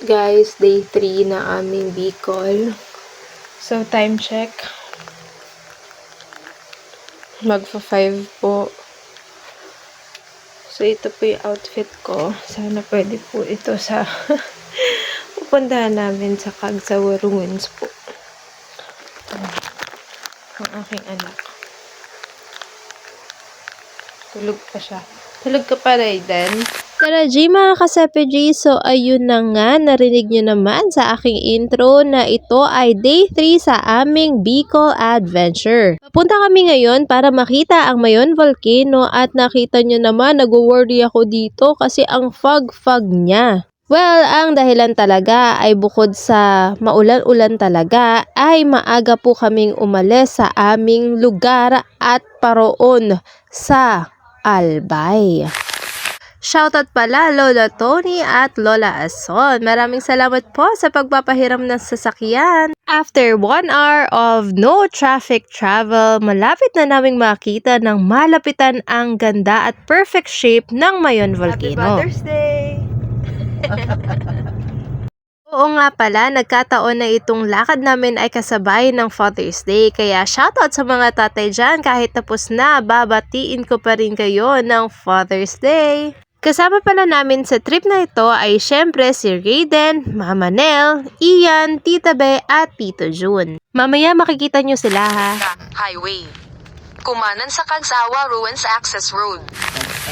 Guys, day 3 na aming Bicol. So, time check. Magfa-5 po. So, ito po yung outfit ko. Sana pwede po ito sa pupuntahan namin sa Cagsawa Ruins po. Ang aking anak. Tulog pa siya. Tulog ka pa, Raiden? Tara G mga kasepe G, so ayun na nga, narinig nyo naman sa aking intro na ito ay day 3 sa aming Bicol Adventure. Papunta kami ngayon para makita ang Mayon Volcano at nakita nyo naman, nag-worry ako dito kasi ang fog-fog niya. Well, ang dahilan talaga ay bukod sa maulan-ulan talaga ay maaga po kaming umalis sa aming lugar at paroon sa Albay. Shoutout pala Lola Tony at Lola Ason. Maraming salamat po sa pagpapahiram ng sasakyan. After 1 hour of no traffic travel, malapit na naming makita ng malapitan ang ganda at perfect shape ng Mayon Volcano. Happy Father's Day! Oo nga pala, nagkataon na itong lakad namin ay kasabay ng Father's Day. Kaya shoutout sa mga tatay dyan, kahit tapos na, babatiin ko pa rin kayo ng Father's Day. Kasama pala namin sa trip na ito ay syempre si Raiden, Mama Nel, Ian, Tita Be at Tito Jun. Mamaya makikita nyo sila ha. Highway. Kumanan sa Cagsawa Ruins Access Road.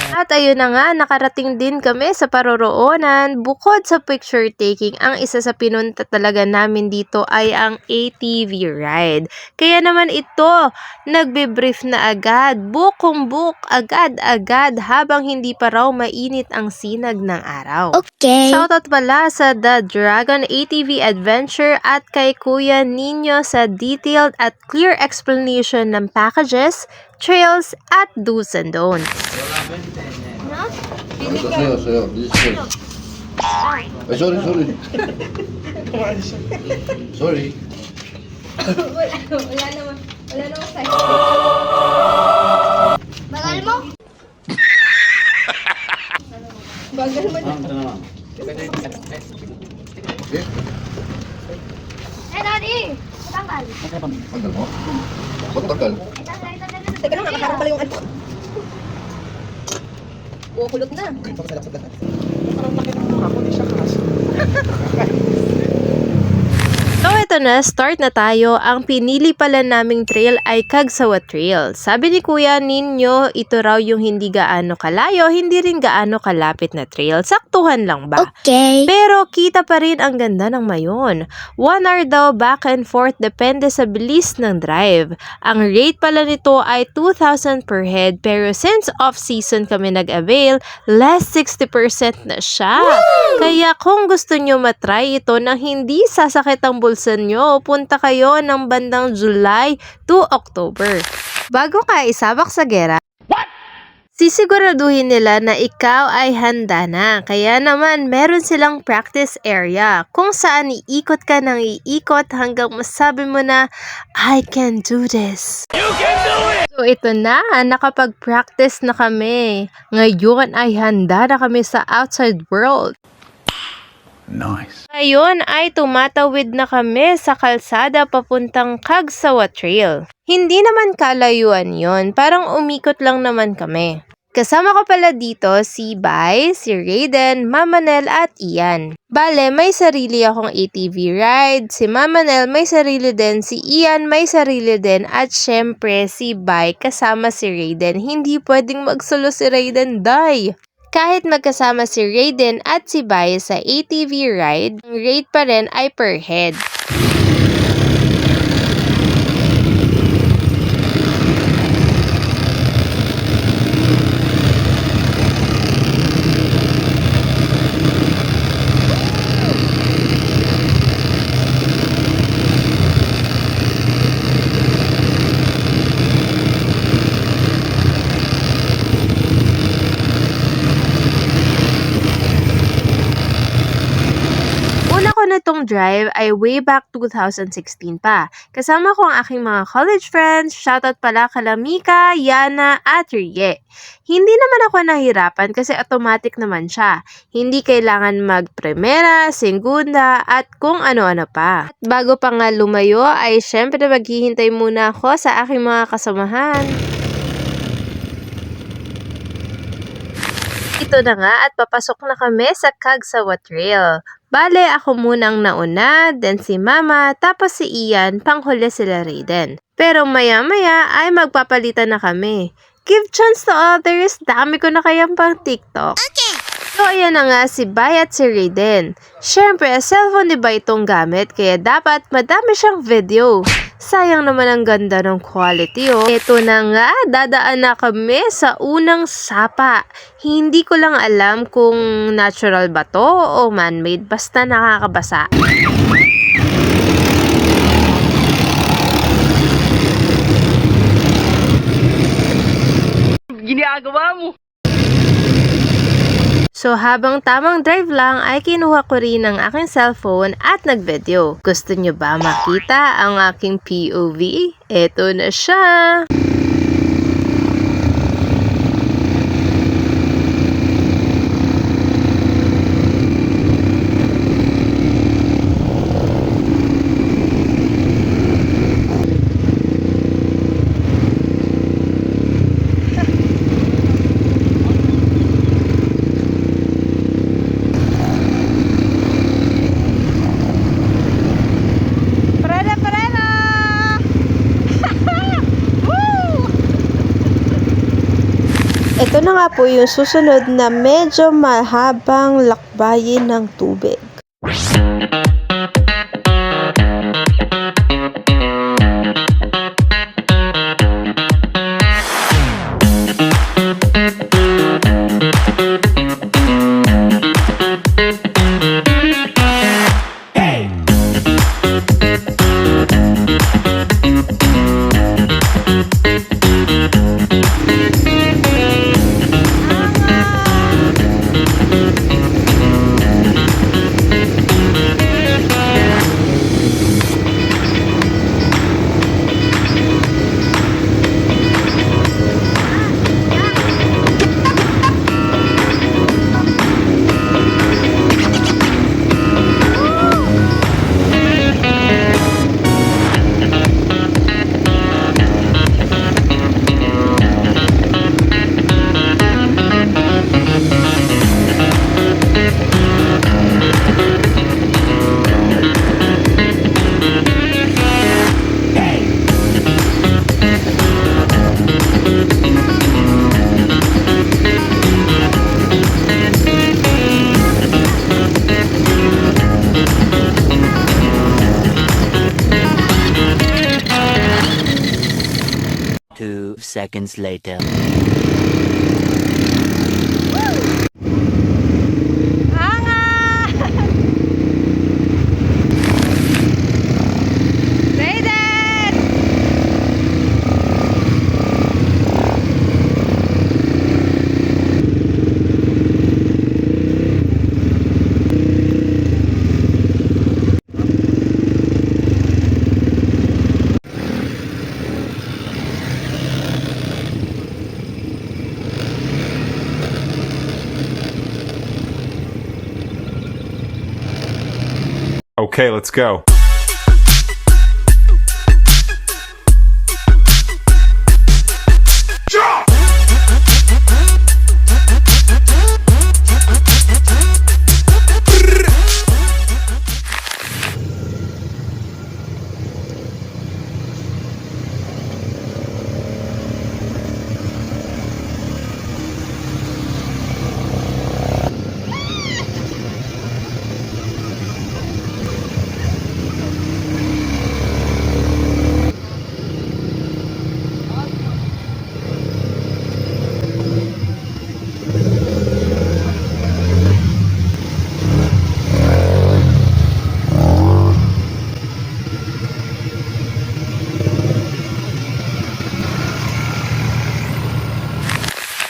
At ayun na nga, nakarating din kami sa paroroonan. Bukod sa picture taking, ang isa sa pinunta talaga namin dito ay ang ATV ride. Kaya naman ito, nagbe-brief na agad, book agad-agad habang hindi pa raw mainit ang sinag ng araw. Okay. Shoutout pala sa The Dragon ATV Adventure at kay Kuya Nino sa detailed at clear explanation ng packages, trails at do's and don'ts. Sa'yo. Ay, sorry. Sorry. Wala naman sa'yo. Bagal mo? Bagal mo na. Okay. Daddy! Matanggal. Tagal mo? Ba't tagal? Teka lang, nakaharap pala yung ano. Kulot na. So ito na, start na tayo. Ang pinili pala naming trail ay Cagsawa Trail. Sabi ni Kuya Ninyo, ito raw yung hindi gaano kalayo, hindi rin gaano kalapit na trail. Saktuhan lang ba? Okay. Pero kita pa rin ang ganda ng Mayon. 1 hour daw back and forth depende sa bilis ng drive. Ang rate pala nito ay 2,000 per head pero since off-season kami nag-avail, less 60% na siya. Kaya kung gusto nyo matry ito nang hindi sasakit ang bulsa nyo, punta kayo ng bandang July to October. Bago ka isabak sa gera, sisiguraduhin nila na ikaw ay handa na. Kaya naman, meron silang practice area kung saan iikot ka ng iikot hanggang masabi mo na, I can do this. You can do it! So ito na, nakapag-practice na kami. Ngayon ay handa na kami sa outside world. Nice. Ngayon ay tumatawid na kami sa kalsada papuntang Cagsawa Trail. Hindi naman kalayuan yon, parang umikot lang naman kami. Kasama ko pala dito si Bai, si Raiden, Mama Nel at Ian. Bale, may sarili akong ATV ride, si Mama Nel may sarili din, si Ian may sarili din, at syempre si Bai kasama si Raiden. Hindi pwedeng magsolo si Raiden, day! Kahit magkasama si Raiden at si Bai sa ATV ride, ang rate pa rin ay per head. nitong drive ay way back 2016 pa. Kasama ko ang aking mga college friends, shoutout pala kala Mika, Yana, at Rie. Hindi naman ako nahirapan kasi automatic naman siya. Hindi kailangan mag-primera, segunda, at kung ano-ano pa. At bago pa nga lumayo ay syempre maghihintay muna ako sa aking mga kasamahan. Ito na nga at papasok na kami sa Cagsawa Trail. Bale, ako munang nauna, then si Mama, tapos si Ian, panghuli sila Raiden. Pero maya-maya ay magpapalitan na kami. Give chance to others, dami ko na kayang pang TikTok. Okay. So, ayan na nga si Bay at si Raiden. Siyempre, cellphone di ba itong gamit, kaya dapat madami siyang video. Sayang naman ang ganda ng quality, oh. Ito na nga, dadaan na kami sa unang sapa. Hindi ko lang alam kung natural ba to o man-made, basta nakakabasa. Ginagawa mo! So habang tamang drive lang ay kinuha ko rin ang aking cellphone at nag-video. Gusto nyo ba makita ang aking POV? Eto na siya! Ito na nga po yung susunod na medyo mahabang lakbayin ng tubig. Seconds later. Okay, let's go.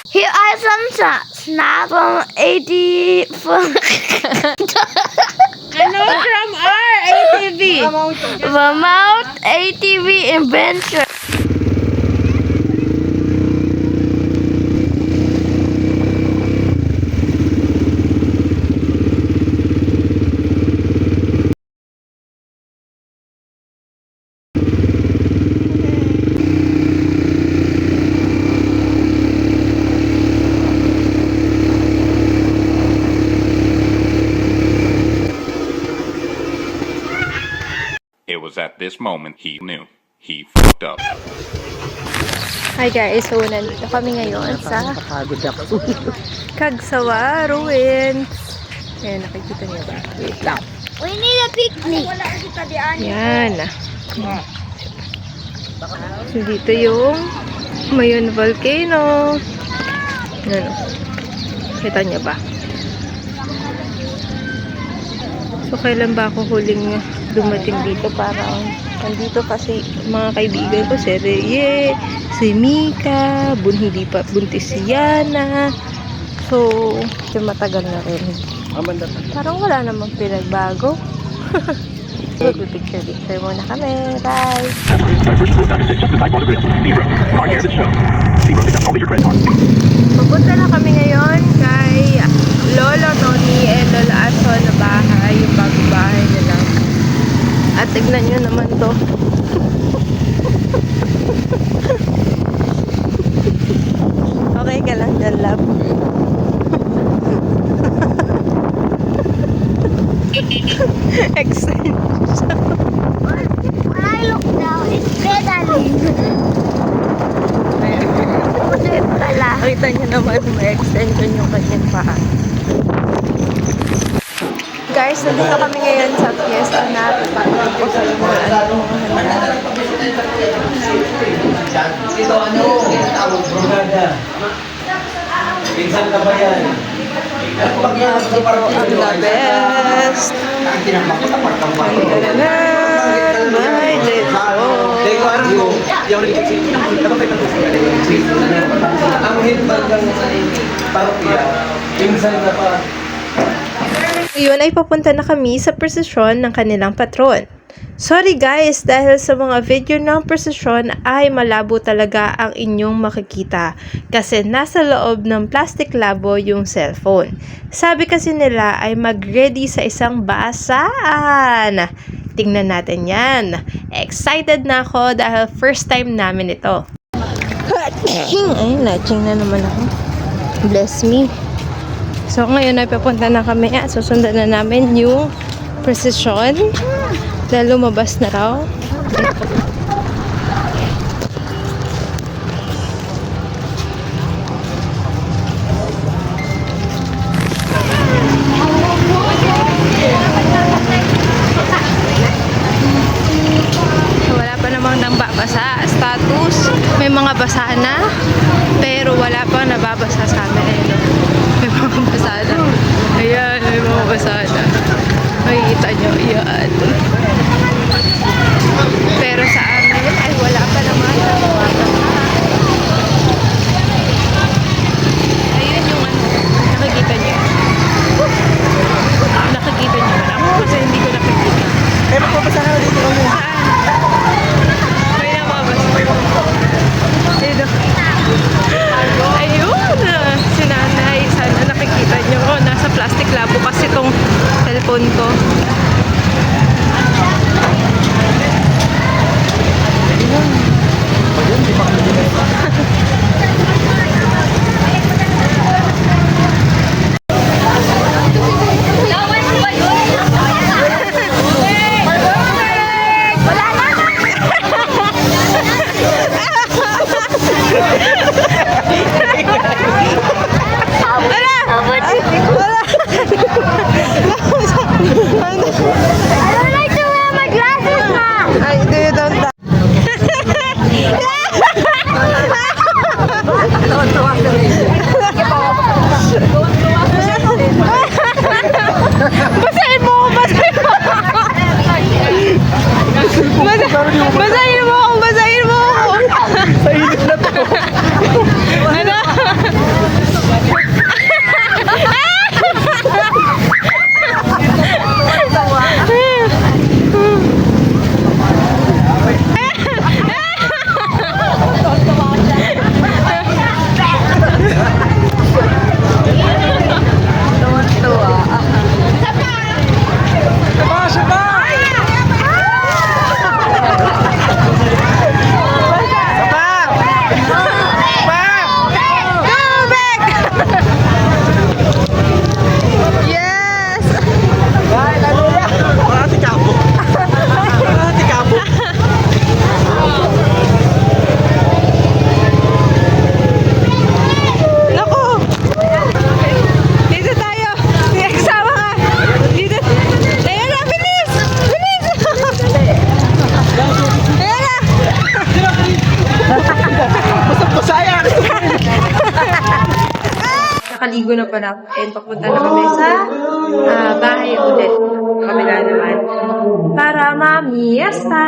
Here are some shots now from 84. Ano from Mammoth ATV Adventure. It was at this moment he knew. He fucked up. Hi guys, so nandito kami ngayon sa Kagsawa Ruins. Ayan, nakikita niyo ba? Wait lang. We need a picnic. Yan. So dito yung Mayon Volcano. Yan. Kita niyo ba? So kailan ba ako huling dumating dito? Parang nandito kasi mga kaibigan ko, si Reye, si Mika, hindi pa buntis si Yana. So, matagal na rin. Parang wala namang pinagbago. Picture muna kami. Bye! Pupunta na kami ngayon kay Lolo Tony and Lola Aso na bahay, yung bagong bahay nila. At tignan nyo naman to. Okay ka lang dyan, love. Excited siya. When I look down, it's pedaling. Ulit pala. Nakita nyo naman, may extension yung kanyang paa. Guys, nandito kami ngayon sa fiesta na pagpapalagay ko sa mga Ito ano? Tawag brigada. Pinsan ka ba yan? Dito ang the best. Tanggalan, may leso. Ang hitbag ng parokya, pinsan na pa. Ngayon ay papunta na kami sa prosesyon ng kanilang patron. Sorry guys, dahil sa mga video ng prosesyon ay malabo talaga ang inyong makikita kasi nasa loob ng plastic labo yung cellphone. Sabi kasi nila ay mag-ready sa isang basaan. Tingnan natin yan. Excited na ako dahil first time namin ito. Ay, latching na naman ako. Bless me. So, ngayon ay papunta na kami at susundan na namin yung procession dahil lumabas na raw. Wala pa namang nambabasa. Status, may mga basa na pero wala pa nababasa sa amin. May mga basada. Ayan, may mga basada. Makikita nyo, yan. Pero sa amin, ay wala pa naman. Ayun yung ano, nakikita nyo. Nakikita nyo man. Ako kasi hindi ko nakikita. Eh, magpapasa na dito kami. May namabasa. Ayun, si nanay. Sana nakikita nyo. Oh, nasa plastic labo kasi itong cellphone ko. I don't like to wear my glasses now. Ay, do you don't basahin mo ako, basahin mo. Basahin mo ako, basahin mo ako. Sa init na to. Ano? Naliligo na pala. And papunta na kami sa bahay ulit. Kabila naman. Para mamiesta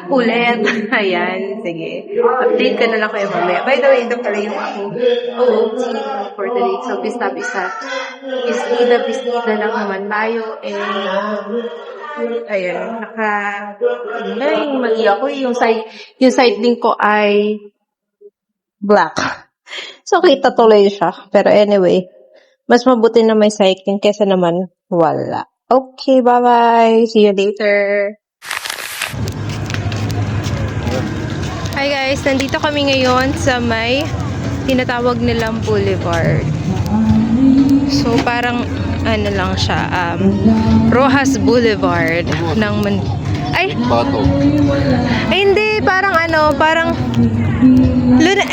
ulit. Ayan, sige. Update ka na lang kayo mamaya. By the way, ito pala yung aking OOTD for today. So, pista-pista. Pistida lang naman tayo. And, ayan, mali ako. Yung side link ko ay black. So, kita tuloy siya. Pero anyway, mas mabuti na may cycling kesa naman wala. Okay, bye-bye. See you later. Hi guys, nandito kami ngayon sa may tinatawag nilang boulevard. So, parang ano lang siya, Rojas Boulevard ng Bato. Ay, hindi, parang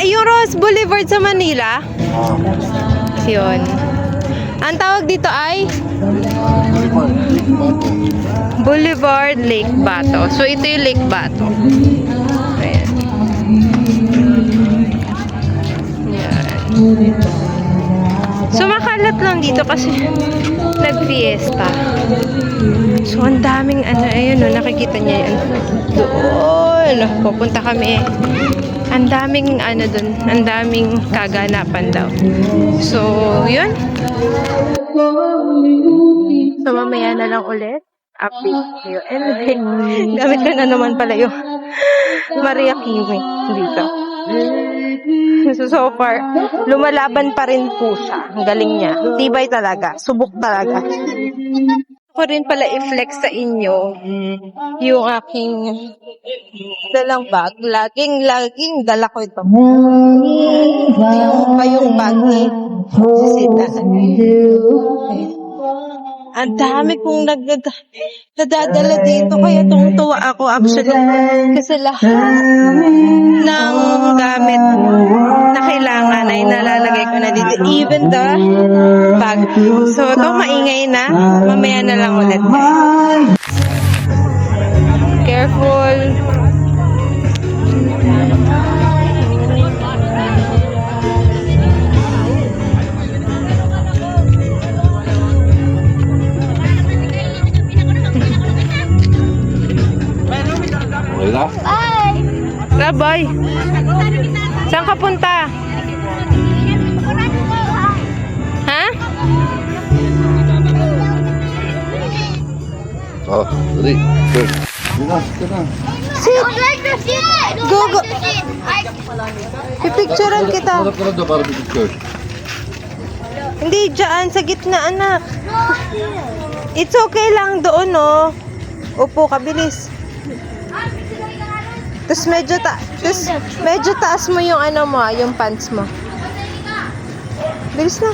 yung Rojas Boulevard sa Manila. Yun. Ang tawag dito ay Boulevard Lake Bato. So, ito yung Lake Bato. Ayan. Ayan. So, makalat lang dito kasi nag-fiesta. So, ang daming ayun, nakikita niya yan. Doon, pupunta kami. Ang daming dun, ang daming kaganapan daw. So, yun. So, mamaya na lang ulit. Update kayo. Anyway, gamit ko na naman pala yung Maria Kiwi dito. So far, lumalaban pa rin po siya. Ang galing niya. Tibay talaga. Subok talaga. Ako rin pala i-flex sa inyo yung aking dalang bag. Laging dala ko ito. Yung pa yung bag ni Sita. Ang dami kong nadadala dito. Kaya tungtuwa ako actually. Kasi lahat ng gamit na kailangan ay nalalagay ko na dito. Even the bag. So, ito maingay na. Mamaya na lang ulit. Careful. Wala. Bye. Saan ka punta? Ha? Oh, dali. Good. Sige. like the shit. I don't Go, like go. the shit. Pipicturean kita. Harap ka lang daw para picture. Hindi, dyan. Sa gitna, anak. It's okay lang doon, no? Upo ka, bilis. Tapos medyo taas mo yung yung pants mo. Bilis na.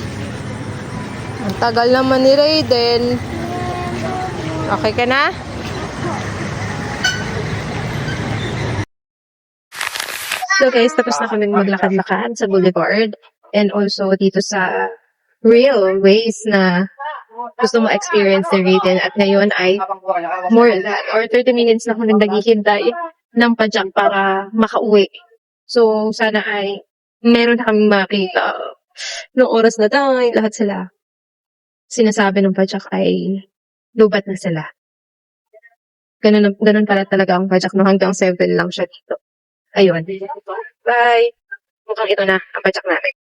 Ang tagal naman ni Raiden. Okay ka na? So guys, tapos na kami maglakad-lakad sa boulevard and also dito sa real ways na gusto mo experience ni Raiden at ngayon ay more than or 30 minutes na kung naghihintay ng padyak para makauwi. So, sana ay meron na kami makita ng oras na dahil lahat sila sinasabi ng padyak ay lubat na sila. Ganun pala talaga ang padyak no, hanggang 7 lang siya dito. Ayun. Bye! Mukhang ito na ang padyak namin.